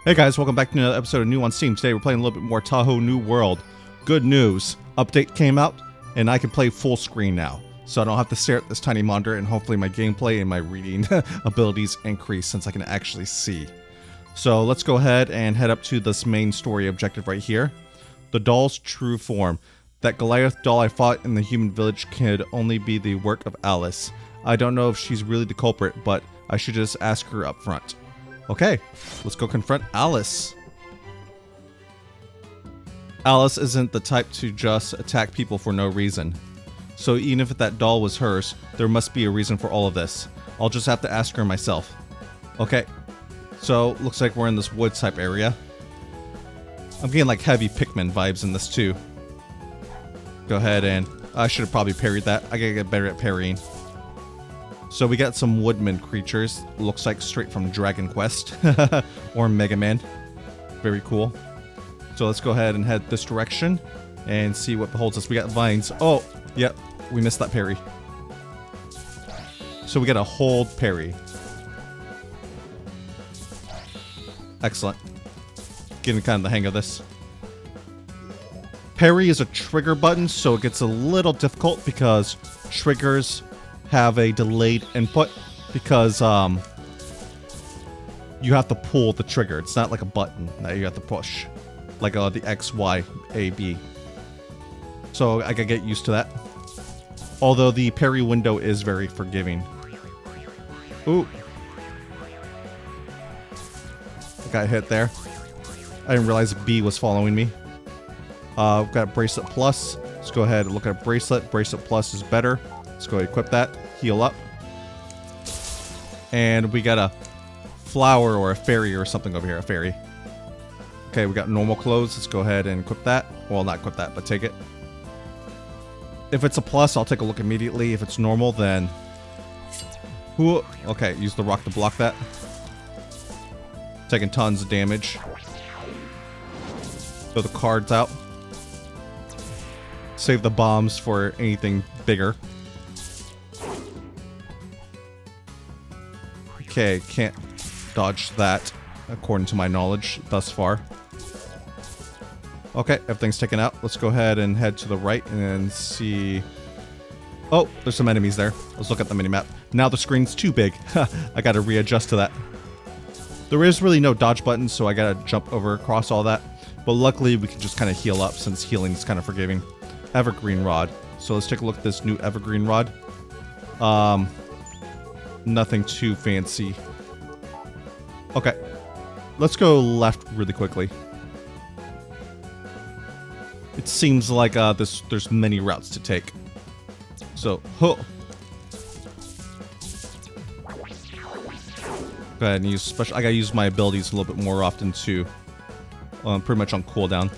Hey guys, welcome back to another episode of New on Steam. Today we're playing a little bit more Touhou New World. Good news, update came out and I can play full screen now. So I don't have to stare at this tiny monitor, and hopefully my gameplay and my reading abilities increase since I can actually see. So let's go ahead and head up to this main story objective right here. The doll's true form. That Goliath doll I fought in the human village could only be the work of Alice. I don't know if she's really the culprit, but I should just ask her up front. Okay, let's go confront Alice. Alice isn't the type to just attack people for no reason. So even if that doll was hers, there must be a reason for all of this. I'll just have to ask her myself. Okay, so looks like we're in this woods type area. I'm getting like heavy Pikmin vibes in this too. Go ahead and I should have probably parried that. I gotta get better at parrying. So we got some woodman creatures. Looks like straight from Dragon Quest or Mega Man. Very cool. So let's go ahead and head this direction and see what beholds us. We got vines. Oh, yep, we missed that parry. So we got a hold parry. Excellent. Getting kind of the hang of this. Parry is a trigger button, so it gets a little difficult because triggers have a delayed input because you have to pull the trigger. It's not like a button that you have to push, like the X, Y, A, B. So I gotta get used to that. Although the parry window is very forgiving. Ooh. I got hit there. I didn't realize B was following me. We've got Bracelet Plus. Let's go ahead and look at Bracelet. Bracelet Plus is better. Let's go ahead and equip that. Heal up. And we got a flower or a fairy or something over here. A fairy. Okay, we got normal clothes. Let's go ahead and equip that. Well, not equip that, but take it. If it's a plus, I'll take a look immediately. If it's normal, then... Ooh, okay, use the rock to block that. Taking tons of damage. Throw the cards out. Save the bombs for anything bigger. Okay, can't dodge that, according to my knowledge thus far. Okay, everything's taken out. Let's go ahead and head to the right and see... Oh, there's some enemies there. Let's look at the minimap. Now the screen's too big. I gotta readjust to that. There is really no dodge button, so I gotta jump over across all that. But luckily, we can just kind of heal up since healing is kind of forgiving. Evergreen Rod. So let's take a look at this new Evergreen Rod. Nothing too fancy. Okay. Let's go left really quickly. It seems like there's many routes to take. So, Go ahead and use special. I gotta use my abilities a little bit more often too. Pretty much on cooldown.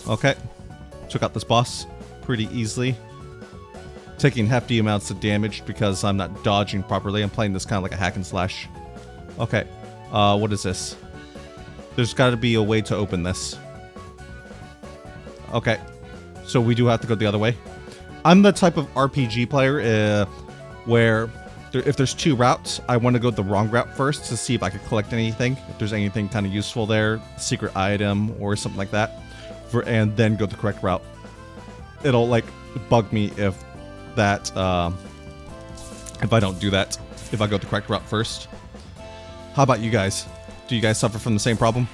Okay. Took out this boss pretty easily. Taking hefty amounts of damage because I'm not dodging properly. I'm playing this kind of like a hack and slash. Okay. What is this? There's got to be a way to open this. Okay. So we do have to go the other way. I'm the type of RPG player where if there's two routes, I want to go the wrong route first to see if I can collect anything. If there's anything kind of useful there, secret item or something like that, and then go the correct route. It'll like bug me if I don't do that, if I go the correct route first. How about you guys? Do you guys suffer from the same problem?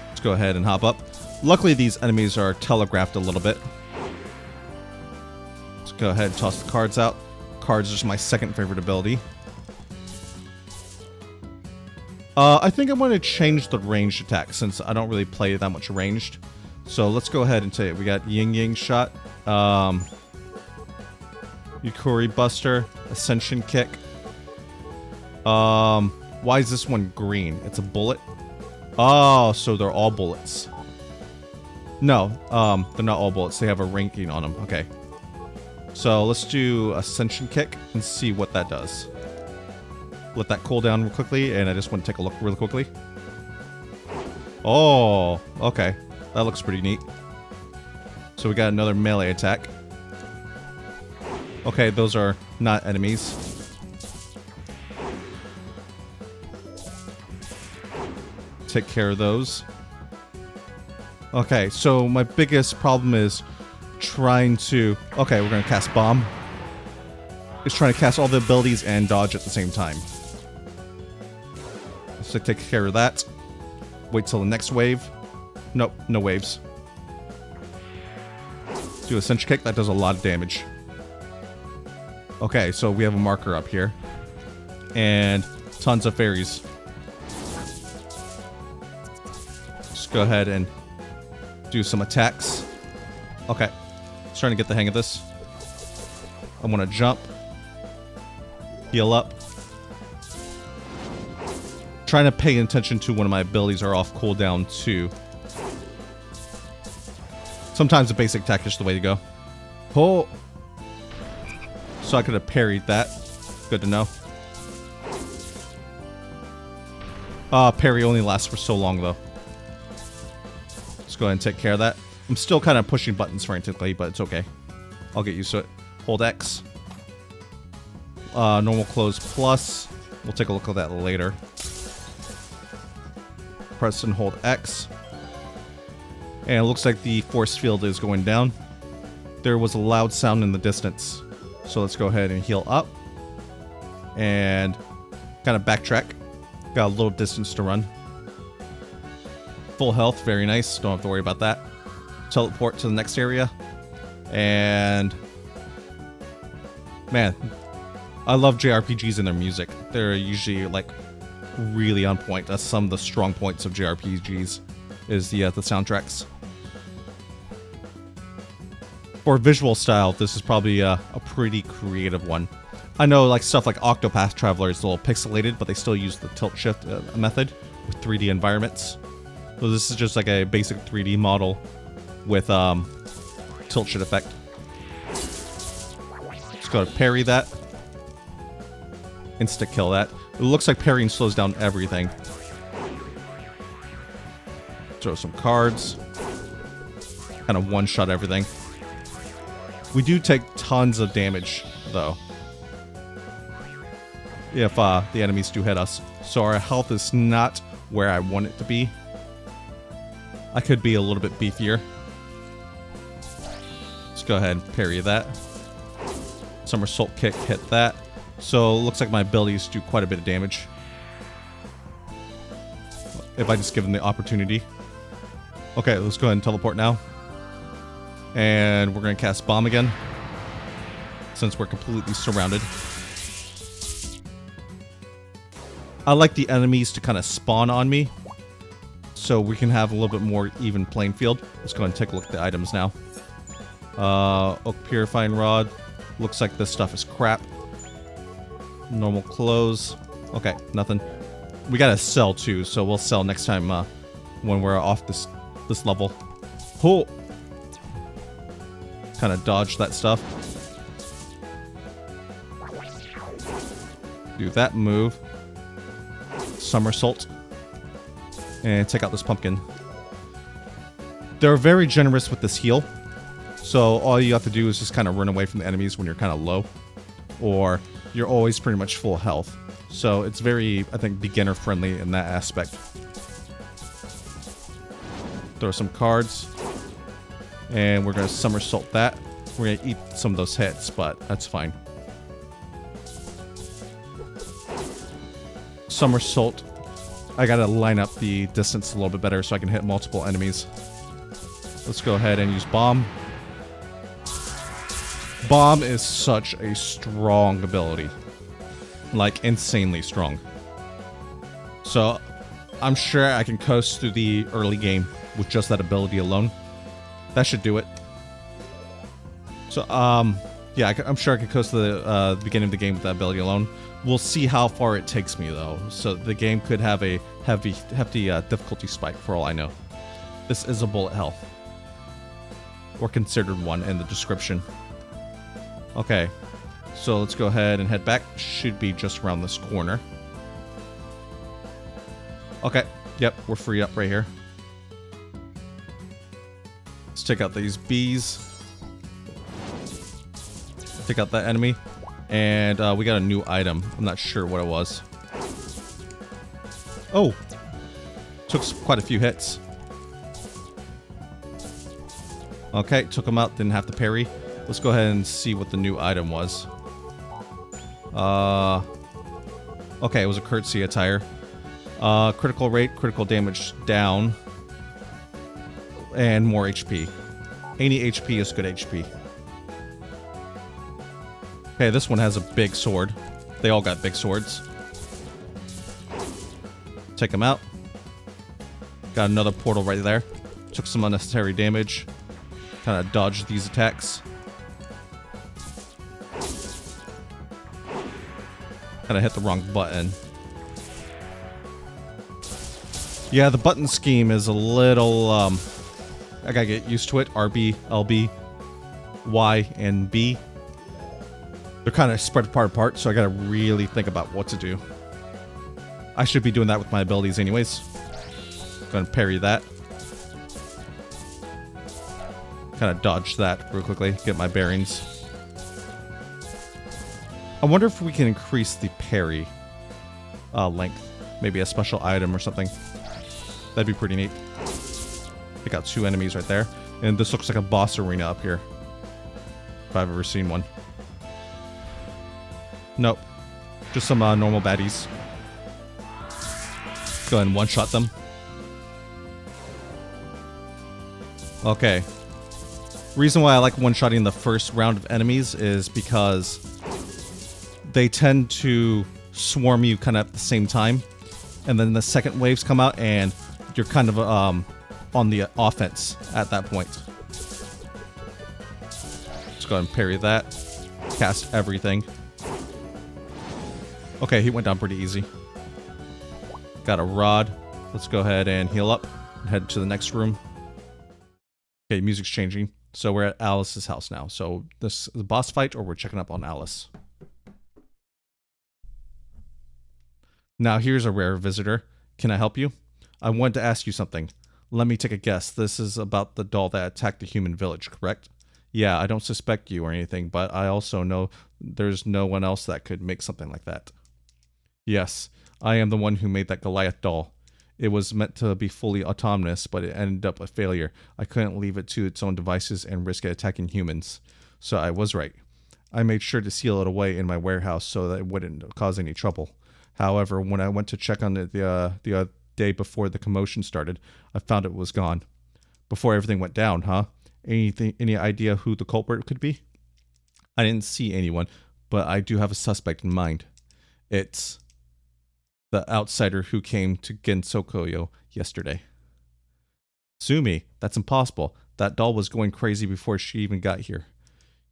Let's go ahead and hop up. Luckily, these enemies are telegraphed a little bit. Let's go ahead and toss the cards out. Cards is my second favorite ability. I think I'm going to change the ranged attack since I don't really play that much ranged. So let's go ahead and take it. We got Yin Yang Shot, Yukuri Buster, Ascension Kick. Why is this one green? It's a bullet. Oh, so they're all bullets. No, they're not all bullets. They have a ranking on them. Okay. So let's do Ascension Kick and see what that does. Let that cool down real quickly, and I just want to take a look really quickly. Oh, okay. That looks pretty neat. So we got another melee attack. Okay, those are not enemies. take care of those. Okay, so my biggest problem is trying to... Okay, we're going to cast Bomb. It's trying to cast all the abilities and dodge at the same time. So take care of that. Wait till the next wave. Nope, no waves. Do a cinch kick, that does a lot of damage. Okay, so we have a marker up here. And tons of fairies. Just go ahead and do some attacks. Okay, starting to get the hang of this. I want to jump. Heal up. Trying to pay attention to when my abilities are off cooldown too. Sometimes the basic attack is the way to go. Oh! So I could have parried that. Good to know. Parry only lasts for so long though. Let's go ahead and take care of that. I'm still kind of pushing buttons frantically, but it's okay. I'll get used to it. Hold X. Normal close plus. We'll take a look at that later. Press and hold X. And it looks like the force field is going down. There was a loud sound in the distance. So let's go ahead and heal up. And kind of backtrack. Got a little distance to run. Full health, very nice. Don't have to worry about that. Teleport to the next area. And... man, I love JRPGs and their music. They're usually like really on point. That's some of the strong points of JRPGs is the soundtracks. For visual style, this is probably a pretty creative one. I know like stuff like Octopath Traveler is a little pixelated, but they still use the tilt shift method with 3D environments. So this is just like a basic 3D model with tilt shift effect. Just gotta parry that. Insta kill that. It looks like parrying slows down everything. Throw some cards. Kind of one-shot everything. We do take tons of damage, though. If the enemies do hit us. So our health is not where I want it to be. I could be a little bit beefier. Let's go ahead and parry that. Somersault kick, hit that. So it looks like my abilities do quite a bit of damage. If I just give them the opportunity. Okay, let's go ahead and teleport now. And we're going to cast Bomb again. Since we're completely surrounded. I like the enemies to kind of spawn on me. So we can have a little bit more even playing field. Let's go ahead and take a look at the items now. Oak Purifying Rod. Looks like this stuff is crap. Normal clothes. Okay, nothing. We gotta sell too, so we'll sell next time when we're off this level. Oh! Kind of dodge that stuff. Do that move. Somersault. And take out this pumpkin. They're very generous with this heal. So all you have to do is just kind of run away from the enemies when you're kind of low. Or you're always pretty much full health. So it's very, I think, beginner friendly in that aspect. Throw some cards. And we're going to somersault that. We're going to eat some of those hits, but that's fine. Somersault. I got to line up the distance a little bit better so I can hit multiple enemies. Let's go ahead and use Bomb. Bomb is such a strong ability. Like, insanely strong. So, I'm sure I can coast through the early game with just that ability alone. That should do it. So, yeah, I'm sure I can coast to the beginning of the game with that ability alone. We'll see how far it takes me, though. So, the game could have a hefty difficulty spike, for all I know. This is a bullet hell. Or considered one in the description. Okay, so let's go ahead and head back. Should be just around this corner. Okay, yep, we're free up right here. Let's take out these bees. Take out that enemy. And we got a new item. I'm not sure what it was. Oh! Took quite a few hits. Okay, took him out. Didn't have to parry. Let's go ahead and see what the new item was. Okay, it was a courtesy attire. Critical rate, critical damage down. And more HP. Any HP is good HP. Okay, this one has a big sword. They all got big swords. Take them out. Got another portal right there. Took some unnecessary damage. Kind of dodged these attacks. Kind of hit the wrong button. Yeah, the button scheme is a little, I gotta get used to it. RB, LB, Y, and B. They're kind of spread apart, so I gotta really think about what to do. I should be doing that with my abilities anyways. Gonna parry that. Kind of dodge that real quickly, get my bearings. I wonder if we can increase the parry length. Maybe a special item or something. That'd be pretty neat. I got 2 enemies right there. And this looks like a boss arena up here. If I've ever seen one. Nope. Just some normal baddies. Go ahead and one-shot them. Okay. Reason why I like one-shotting the first round of enemies is because they tend to swarm you kind of at the same time. And then the second waves come out and you're kind of on the offense at that point. Let's go ahead and parry that. Cast everything. Okay, he went down pretty easy. Got a rod. Let's go ahead and heal up and head to the next room. Okay, music's changing. So we're at Alice's house now. So this is a boss fight or we're checking up on Alice. Now here's a rare visitor. Can I help you? I wanted to ask you something. Let me take a guess. This is about the doll that attacked the human village, correct? Yeah, I don't suspect you or anything, but I also know there's no one else that could make something like that. Yes, I am the one who made that Goliath doll. It was meant to be fully autonomous, but it ended up a failure. I couldn't leave it to its own devices and risk it attacking humans. So I was right. I made sure to seal it away in my warehouse so that it wouldn't cause any trouble. However, when I went to check on it the day before the commotion started, I found it was gone. Before everything went down, huh? Any idea who the culprit could be? I didn't see anyone, but I do have a suspect in mind. It's the outsider who came to Gensokoyo yesterday. Sue me, that's impossible. That doll was going crazy before she even got here.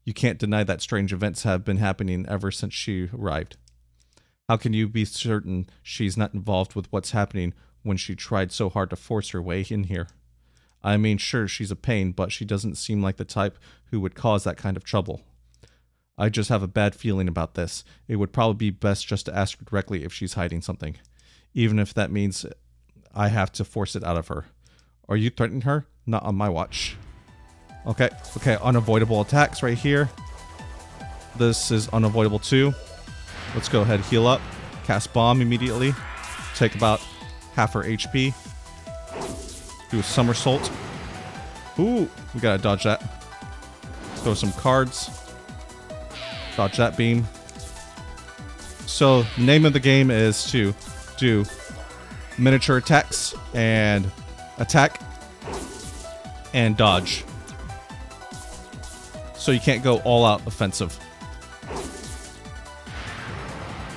You can't deny that strange events have been happening ever since she arrived. How can you be certain she's not involved with what's happening when she tried so hard to force her way in here? I mean, sure, she's a pain, but she doesn't seem like the type who would cause that kind of trouble. I just have a bad feeling about this. It would probably be best just to ask her directly if she's hiding something, even if that means I have to force it out of her. Are you threatening her? Not on my watch. Okay, unavoidable attacks right here. This is unavoidable too. Let's go ahead, heal up, cast bomb immediately, take about half her HP, do a somersault. Ooh, we gotta dodge that. Throw some cards, dodge that beam. So, name of the game is to do miniature attacks and attack and dodge. So you can't go all out offensive.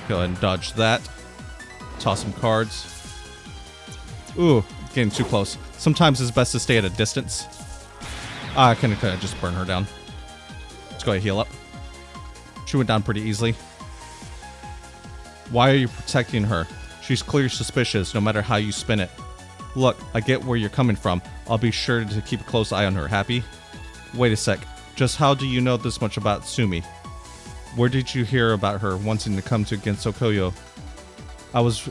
Go ahead and dodge that. Toss some cards. Ooh, getting too close. Sometimes it's best to stay at a distance. I can kind of just burn her down. Let's go ahead and heal up. She went down pretty easily. Why are you protecting her? She's clearly suspicious no matter how you spin it. Look, I get where you're coming from. I'll be sure to keep a close eye on her. Happy? Wait a sec. Just how do you know this much about Sumi? Where did you hear about her wanting to come to Gensokoyo?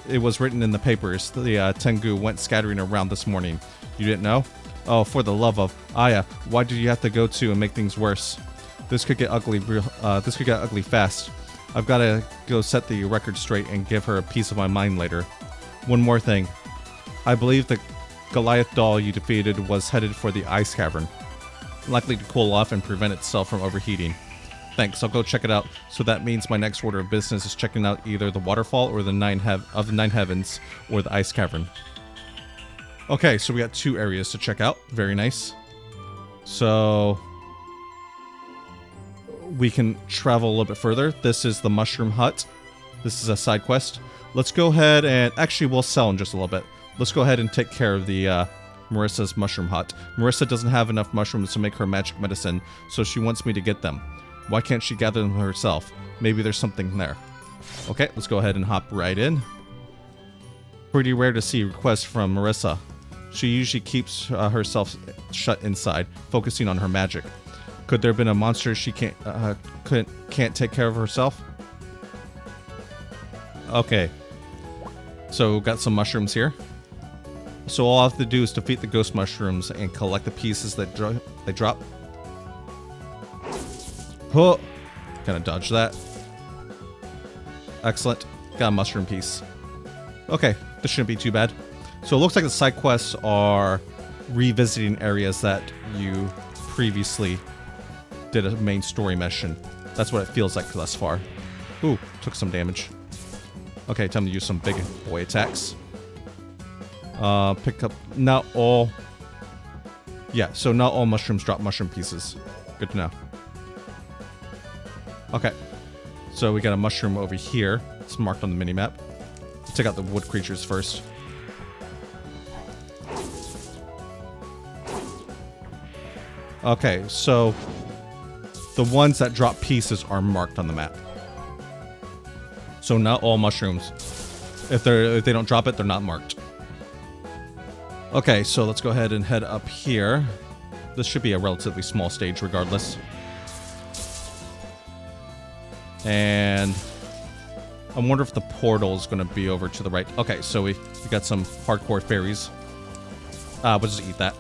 It was written in the papers. The Tengu went scattering around this morning. You didn't know? Oh, for the love of Aya, why did you have to go to and make things worse? This could get ugly. This could get ugly fast. I've got to go set the record straight and give her a piece of my mind later. One more thing. I believe the Goliath doll you defeated was headed for the ice cavern, likely to cool off and prevent itself from overheating. Thanks, I'll go check it out. So that means my next order of business is checking out either the waterfall or the nine heavens or the ice cavern. Okay, so we got 2 areas to check out. Very nice. So we can travel a little bit further. This is the Mushroom Hut. This is a side quest. Let's go ahead and actually we'll sell in just a little bit. Let's go ahead and take care of the Marissa's Mushroom Hut. Marissa doesn't have enough mushrooms to make her magic medicine, so she wants me to get them. Why can't she gather them herself? Maybe there's something there. Okay, let's go ahead and hop right in. Pretty rare to see requests from Marissa. She usually keeps herself shut inside, focusing on her magic. Could there have been a monster she can't take care of herself? Okay. So got some mushrooms here. So all I have to do is defeat the ghost mushrooms and collect the pieces that they drop. Oh, kind of dodge that. Excellent. Got a mushroom piece. Okay, this shouldn't be too bad. So it looks like the side quests are revisiting areas that you previously did a main story mission. That's what it feels like thus far. Ooh, took some damage. Okay, time to use some big boy attacks. Pick up not all. Yeah, so not all mushrooms drop mushroom pieces. Good to know. Okay, so we got a mushroom over here. It's marked on the minimap. Let's take out the wood creatures first. Okay, so the ones that drop pieces are marked on the map. So not all mushrooms. If they don't drop it, they're not marked. Okay, so let's go ahead and head up here. This should be a relatively small stage regardless. And I wonder if the portal is going to be over to the right. Okay, so we got some hardcore fairies. We'll just eat that.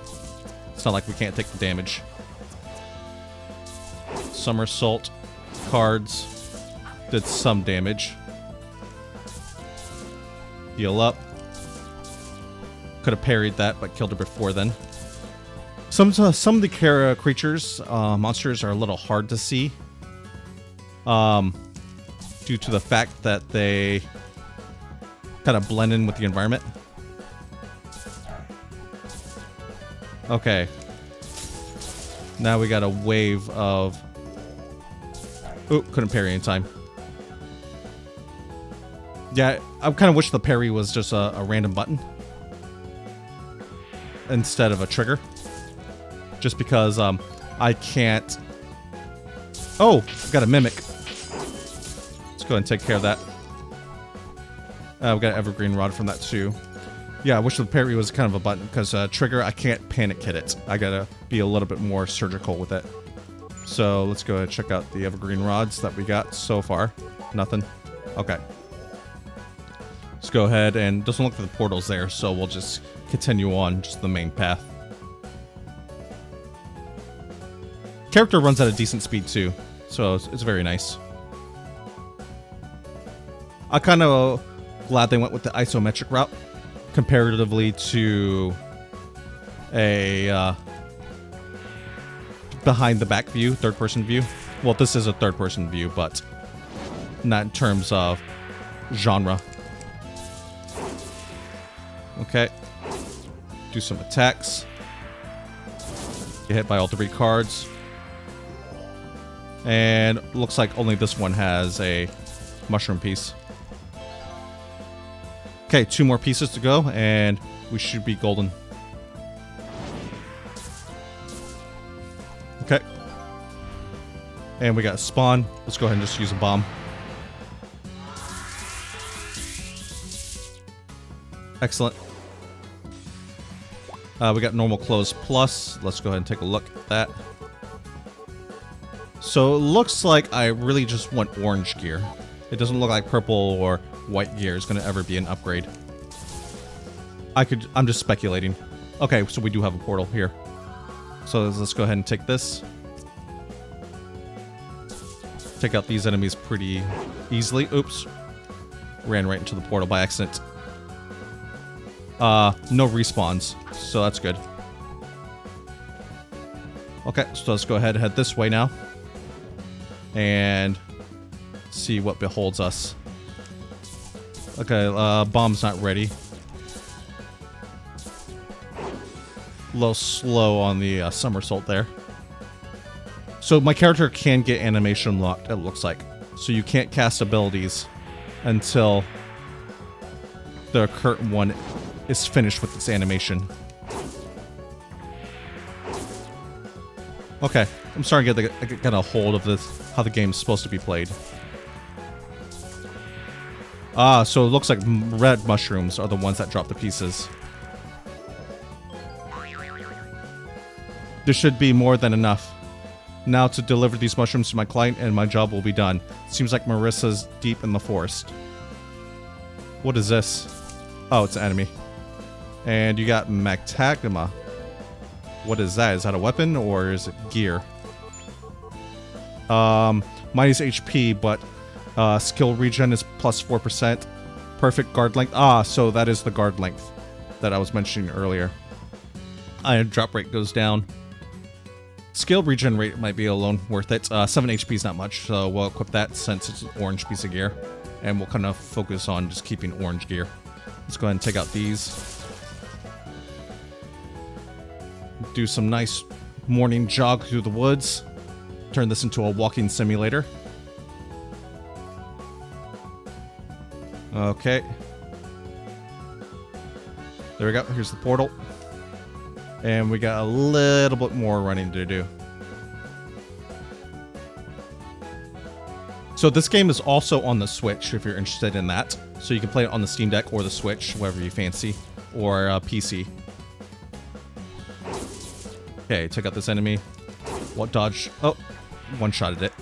It's not like we can't take the damage. Somersault cards did some damage. Heal up. Could have parried that, but killed her before then. Some of the creatures, monsters, are a little hard to see. Due to the fact that they kind of blend in with the environment. Okay. Now we got a wave of... Ooh, couldn't parry in time. Yeah, I kind of wish the parry was just a random button instead of a trigger. Just because I can't... Oh, got a mimic. Let's go ahead and take care of that. We got an evergreen rod from that too. Yeah, I wish the parry was kind of a button because trigger, I can't panic hit it. I gotta be a little bit more surgical with it. So let's go ahead and check out the evergreen rods that we got so far. Nothing. Okay. Let's go ahead and doesn't look like the portal's there, so we'll just continue on just the main path. Character runs at a decent speed too, so it's very nice. I'm kind of glad they went with the isometric route comparatively to a behind the back view, third person view. Well, this is a third person view, but not in terms of genre. Okay. Do some attacks. Get hit by all 3 cards. And looks like only this one has a mushroom piece. Okay, 2 more pieces to go, and we should be golden. Okay. And we got a spawn. Let's go ahead and just use a bomb. Excellent. We got normal clothes plus. Let's go ahead and take a look at that. So it looks like I really just want orange gear. It doesn't look like purple or white gear is going to ever be an upgrade. I'm just speculating. Okay, so we do have a portal here. So let's go ahead and take this. Take out these enemies pretty easily. Oops. Ran right into the portal by accident. no respawns, so that's good. Okay, so let's go ahead and head this way now. And see what beholds us. Okay, bomb's not ready. A little slow on the somersault there. So my character can get animation locked, it looks like. So you can't cast abilities until the current one is finished with its animation. Okay, I'm starting to get a hold of this, how the game's supposed to be played. Ah, so it looks like red mushrooms are the ones that drop the pieces. This should be more than enough. Now to deliver these mushrooms to my client and my job will be done. Seems like Marissa's deep in the forest. What is this? Oh, it's an enemy. And you got Magtagma. What is that? Is that a weapon or is it gear? Minus HP, but skill regen is plus 4%. Perfect guard length. Ah, so that is the guard length that I was mentioning earlier. Iron drop rate goes down. Skill regen rate might be alone worth it. 7 HP is not much, so we'll equip that since it's an orange piece of gear. And we'll kind of focus on just keeping orange gear. Let's go ahead and take out these. Do some nice morning jog through the woods. Turn this into a walking simulator. Okay. There we go. Here's the portal. And we got a little bit more running to do. So this game is also on the Switch if you're interested in that. So you can play it on the Steam Deck or the Switch, whatever you fancy, or PC. Okay, take out this enemy. What dodge? Oh, one-shotted it.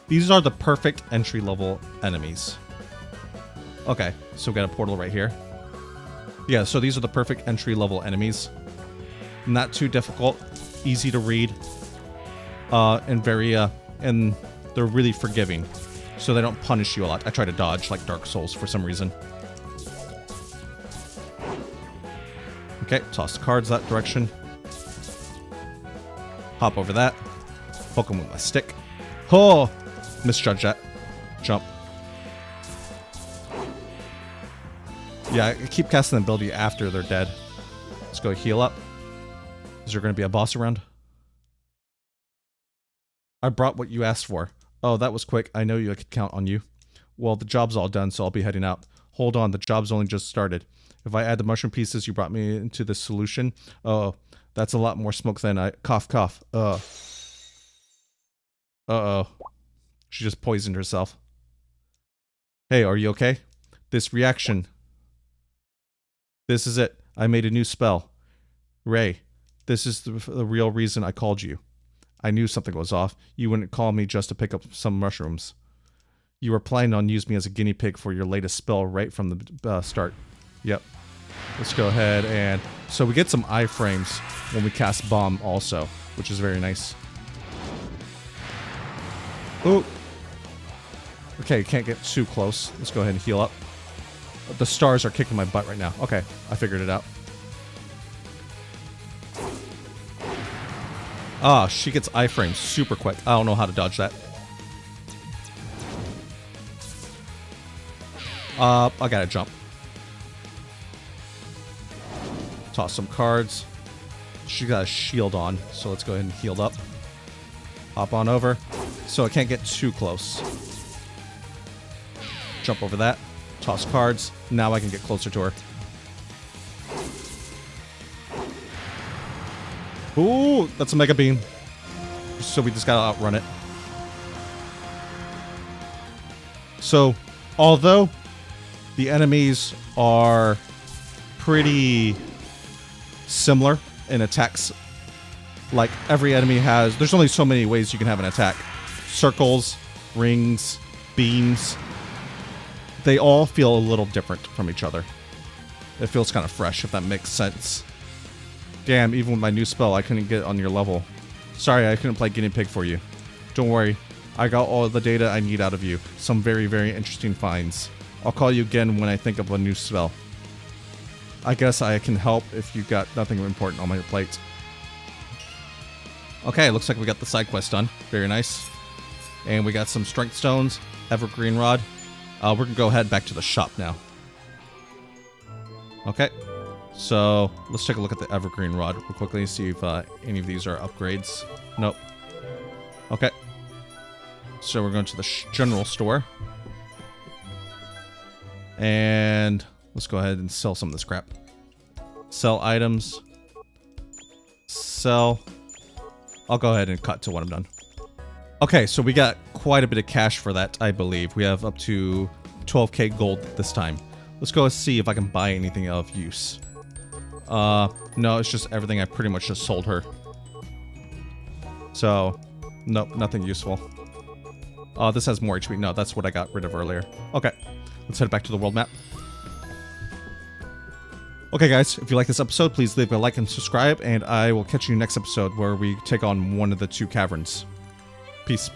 These are the perfect entry-level enemies. Okay, so we got a portal right here. Yeah, so these are the perfect entry-level enemies. Not too difficult, easy to read, and very, and they're really forgiving. So they don't punish you a lot. I try to dodge like Dark Souls for some reason. Okay, toss the cards that direction. Hop over that. Poke him with my stick. Oh! Misjudged that. Jump. Yeah, I keep casting the ability after they're dead. Let's go heal up. Is there going to be a boss around? I brought what you asked for. Oh, that was quick. I know I could count on you. Well, the job's all done, so I'll be heading out. Hold on, the job's only just started. If I add the mushroom pieces you brought me into this solution, oh, that's a lot more smoke than I... Cough, cough. Uh-oh. She just poisoned herself. Hey, are you okay? This reaction... This is it. I made a new spell. Ray, this is the real reason I called you. I knew something was off. You wouldn't call me just to pick up some mushrooms. You were planning on using me as a guinea pig for your latest spell right from the start. Yep. Let's go ahead and... So we get some iframes when we cast Bomb also, which is very nice. Ooh. Okay, can't get too close. Let's go ahead and heal up. The stars are kicking my butt right now. Okay, I figured it out. Ah, she gets iframes super quick. I don't know how to dodge that. I gotta jump. Toss some cards. She got a shield on, so let's go ahead and heal up. Hop on over. So I can't get too close. Jump over that. Toss cards. Now I can get closer to her. Ooh, that's a Mega Beam. So we just gotta outrun it. So, although the enemies are pretty similar in attacks, like every enemy has... There's only so many ways you can have an attack. Circles, rings, beams... They all feel a little different from each other. It feels kind of fresh, if that makes sense. Damn, even with my new spell, I couldn't get on your level. Sorry, I couldn't play guinea pig for you. Don't worry, I got all the data I need out of you. Some very, very interesting finds. I'll call you again when I think of a new spell. I guess I can help if you got nothing important on my plate. Okay, looks like we got the side quest done. Very nice. And we got some strength stones, evergreen rod. We're gonna go head back to the shop now. Okay, so let's take a look at the evergreen rod real quickly and see if any of these are upgrades. Nope. Okay, so we're going to the general store. And let's go ahead and sell some of this crap. Sell items. Sell. I'll go ahead and cut to when I'm done. Okay, so we got quite a bit of cash for that, I believe. We have up to 12k gold this time. Let's go see if I can buy anything of use. No, it's just everything I pretty much just sold her. So, nope, nothing useful. This has more HP. No, that's what I got rid of earlier. Okay, let's head back to the world map. Okay, guys, if you like this episode, please leave a like and subscribe, and I will catch you next episode where we take on one of the two caverns. Peace.